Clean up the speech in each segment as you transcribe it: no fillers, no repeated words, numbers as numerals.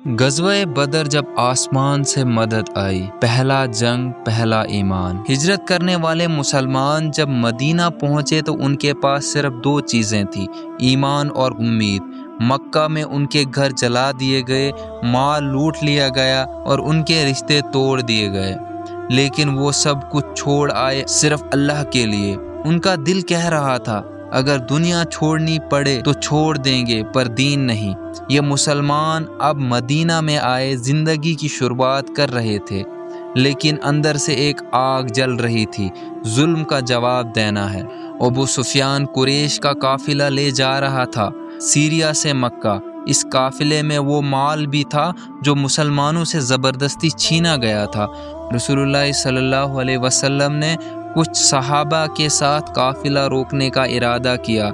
غزوہ بدر جب آسمان سے مدد آئی، پہلا جنگ پہلا ایمان۔ ہجرت کرنے والے مسلمان جب مدینہ پہنچے تو ان کے پاس صرف دو چیزیں تھیں، ایمان اور امید۔ مکہ میں ان کے گھر جلا دیے گئے، مال لوٹ لیا گیا اور ان کے رشتے توڑ دیے گئے، لیکن وہ سب کچھ چھوڑ آئے صرف اللہ کے لیے۔ ان کا دل کہہ رہا تھا اگر دنیا چھوڑنی پڑے تو چھوڑ دیں گے پر دین نہیں۔ یہ مسلمان اب مدینہ میں آئے، زندگی کی شروعات کر رہے تھے، لیکن اندر سے ایک آگ جل رہی تھی، ظلم کا جواب دینا ہے۔ ابو سفیان قریش کا قافلہ لے جا رہا تھا سیریا سے مکہ۔ اس قافلے میں وہ مال بھی تھا جو مسلمانوں سے زبردستی چھینا گیا تھا۔ رسول اللہ صلی اللہ علیہ وسلم نے کچھ صحابہ کے ساتھ قافلہ روکنے کا ارادہ کیا۔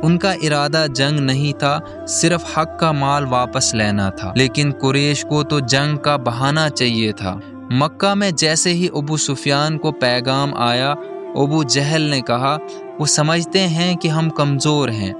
ان کا ارادہ جنگ نہیں تھا، صرف حق کا مال واپس لینا تھا، لیکن قریش کو تو جنگ کا بہانہ چاہیے تھا۔ مکہ میں جیسے ہی ابو سفیان کو پیغام آیا، ابو جہل نے کہا وہ سمجھتے ہیں کہ ہم کمزور ہیں،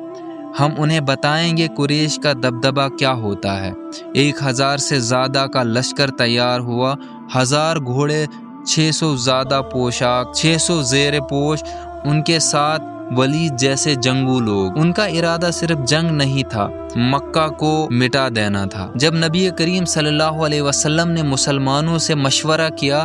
ہم انہیں بتائیں گے قریش کا دبدبہ کیا ہوتا ہے۔ 1000 سے زیادہ کا لشکر تیار ہوا، 1000 گھوڑے، 600 زیادہ پوشاک، 600 زیر پوش، ان کے ساتھ ولید جیسے جنگو لوگ۔ ان کا ارادہ صرف جنگ نہیں تھا، مکہ کو مٹا دینا تھا۔ جب نبی کریم صلی اللہ علیہ وسلم نے مسلمانوں سے مشورہ کیا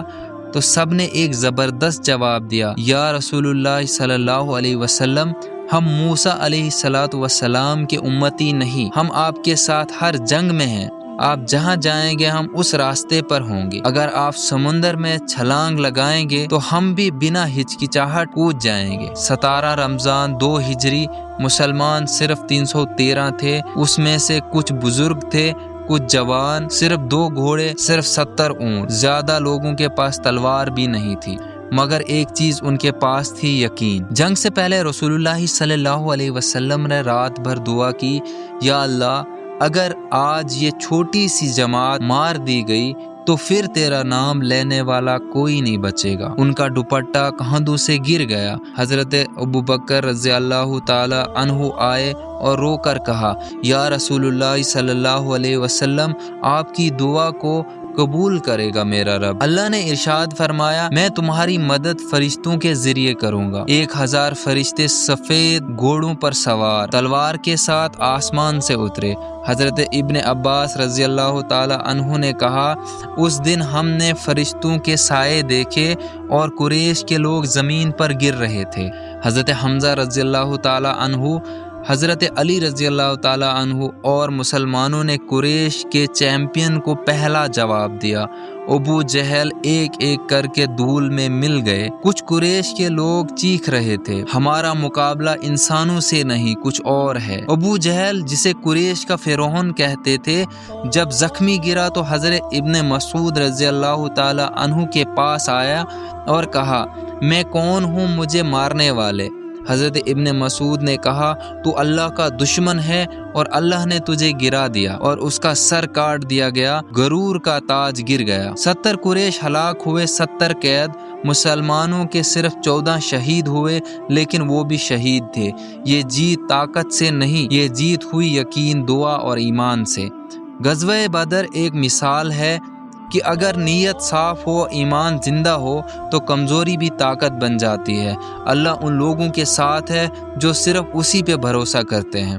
تو سب نے ایک زبردست جواب دیا، یا رسول اللہ صلی اللہ علیہ وسلم، ہم موسیٰ علیہ السلام کے امتی نہیں، ہم آپ کے ساتھ ہر جنگ میں ہیں، آپ جہاں جائیں گے ہم اس راستے پر ہوں گے۔ اگر آپ سمندر میں چھلانگ لگائیں گے تو ہم بھی بنا ہچکچاہٹ کود جائیں گے۔ 17 رمضان 2 ہجری، مسلمان صرف 313 تھے، اس میں سے کچھ بزرگ تھے، کچھ جوان، صرف 2 گھوڑے، صرف 70 اونٹ، زیادہ لوگوں کے پاس تلوار بھی نہیں تھی، مگر ایک چیز ان کے پاس تھی، یقین۔ جنگ سے پہلے رسول اللہ صلی اللہ علیہ وسلم نے رات بھر دعا کی، یا اللہ اگر آج یہ چھوٹی سی جماعت مار دی گئی تو پھر تیرا نام لینے والا کوئی نہیں بچے گا۔ ان کا دوپٹہ کندھوں سے گر گیا۔ حضرت ابوبکر رضی اللہ تعالی عنہ آئے اور رو کر کہا، یا رسول اللہ صلی اللہ علیہ وسلم، آپ کی دعا کو قبول کرے گا میرا رب۔ اللہ نے ارشاد فرمایا، میں تمہاری مدد فرشتوں کے ذریعے کروں گا۔ 1000 فرشتے سفید گھوڑوں پر سوار تلوار کے ساتھ آسمان سے اترے۔ حضرت ابن عباس رضی اللہ تعالی عنہ نے کہا، اس دن ہم نے فرشتوں کے سائے دیکھے اور قریش کے لوگ زمین پر گر رہے تھے۔ حضرت حمزہ رضی اللہ تعالی عنہ، حضرت علی رضی اللہ تعالی عنہ اور مسلمانوں نے قریش کے چیمپئن کو پہلا جواب دیا۔ ابو جہل ایک ایک کر کے دھول میں مل گئے۔ کچھ قریش کے لوگ چیخ رہے تھے، ہمارا مقابلہ انسانوں سے نہیں کچھ اور ہے۔ ابو جہل، جسے قریش کا فرعون کہتے تھے، جب زخمی گرا تو حضرت ابن مسعود رضی اللہ تعالی عنہ کے پاس آیا اور کہا، میں کون ہوں مجھے مارنے والے؟ حضرت ابن مسعود نے کہا، تو اللہ کا دشمن ہے اور اللہ نے تجھے گرا دیا اور اس کا سر کاٹ دیا گیا، غرور کا تاج گر گیا۔ 70 قریش ہلاک ہوئے، 70 قید۔ مسلمانوں کے صرف 14 شہید ہوئے، لیکن وہ بھی شہید تھے۔ یہ جیت طاقت سے نہیں، یہ جیت ہوئی یقین، دعا اور ایمان سے۔ غزوہ بدر ایک مثال ہے کہ اگر نیت صاف ہو، ایمان زندہ ہو تو کمزوری بھی طاقت بن جاتی ہے۔ اللہ ان لوگوں کے ساتھ ہے جو صرف اسی پہ بھروسہ کرتے ہیں۔